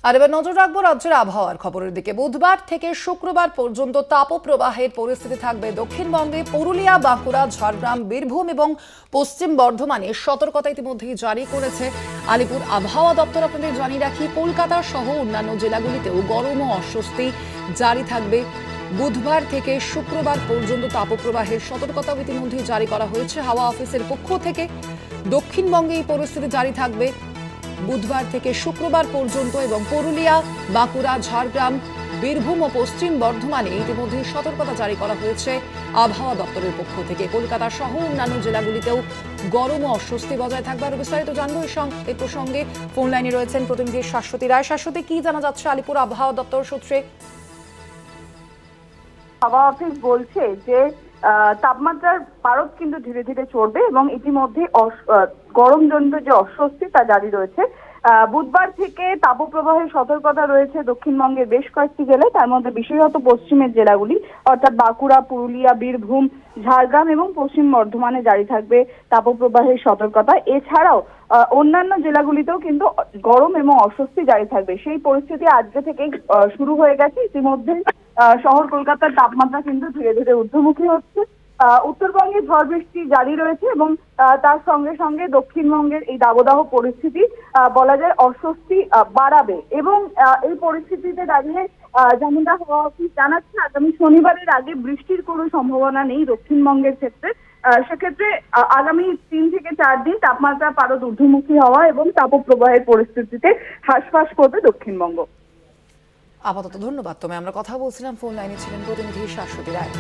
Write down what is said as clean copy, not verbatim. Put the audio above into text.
আর এবার নজর রাখবো রাজ্যের আবহাওয়ার খবরের দিকে। বুধবার থেকে শুক্রবার পর্যন্ত তাপপ্রবাহের পরিস্থিতি থাকবে দক্ষিণবঙ্গে। পুরুলিয়া, বাঁকুড়া, ঝাড়গ্রাম, বীরভূম এবং পশ্চিম বর্ধমানে সতর্কতা ইতিমধ্যেই জারি করেছে আলিপুর আবহাওয়া দপ্তর। আপনাদের জানিয়ে রাখি, কলকাতা সহ অন্যান্য জেলাগুলিতেও গরম ও অস্বস্তি জারি থাকবে। বুধবার থেকে শুক্রবার পর্যন্ত তাপপ্রবাহের সতর্কতাও ইতিমধ্যেই জারি করা হয়েছে হাওয়া অফিসের পক্ষ থেকে। দক্ষিণবঙ্গে এই পরিস্থিতি জারি থাকবে বুধবার থেকে শুক্রবার পর্যন্ত এবং পুরুলিয়া, বাঁকুড়া, ঝাড়গ্রাম, বীরভূম ও পশ্চিম বর্ধমানে ইতিমধ্যে সতর্কতা জারি করা হয়েছে আবহাওয়া দপ্তরের পক্ষ থেকে। কলকাতা সহ অন্যান্য জেলাগুলিতেও গরম ও অস্বস্তি বজায় থাকবে। আর বিস্তারিত জানবো এই প্রসঙ্গে ফোন লাইনে রয়েছেন প্রতিনিধি শাশ্বতী রায়। শাশ্বতী, কি জানা যাচ্ছে আলিপুর আবহাওয়া দপ্তর সূত্রে? হাওয়া অফিস বলছে যে তাপমাত্রার পারদ কিন্তু ধীরে ধীরে চড়বে এবং ইতিমধ্যে গরমজনিত যে অস্বস্তি তা জারি রয়েছে। বুধবার থেকে তাপপ্রবাহের সতর্কতা রয়েছে দক্ষিণবঙ্গের বেশ কয়েকটি জেলায়, তার মধ্যে বিশেষত পশ্চিমের জেলাগুলি অর্থাৎ বাঁকুড়া, পুরুলিয়া, বীরভূম, ঝাড়গ্রাম এবং পশ্চিম বর্ধমানে জারি থাকবে তাপপ্রবাহের সতর্কতা। এছাড়াও অন্যান্য জেলাগুলিতেও কিন্তু গরম এবং অস্বস্তি জারি থাকবে। সেই পরিস্থিতি আজকে থেকেই শুরু হয়ে গেছে। ইতিমধ্যে শহর কলকাতার তাপমাত্রা কিন্তু ধীরে ধীরে ঊর্ধ্বমুখী হচ্ছে। উত্তরবঙ্গে ঝড় বৃষ্টি জারি রয়েছে এবং তার সঙ্গে সঙ্গে দক্ষিণবঙ্গের এই দাবদাহ পরিস্থিতি বলা যায় অস্বস্তি বাড়াবে। এবং এই পরিস্থিতিতে দাঁড়িয়ে যেমনটা হাওয়া অফিস জানাচ্ছে, আগামী শনিবারের আগে বৃষ্টির কোনো সম্ভাবনা নেই দক্ষিণবঙ্গের ক্ষেত্রে। সেক্ষেত্রে আগামী 3 থেকে 4 দিন তাপমাত্রা পারদ ঊর্ধ্বমুখী হওয়া এবং তাপপ্রবাহের পরিস্থিতিতে হাঁসফাঁস করবে দক্ষিণবঙ্গ। আপাতত ধন্যবাদ। আমরা কথা বলছিলাম, ফোন লাইনে ছিলেন প্রতিনিধি শাশ্বতী রায়।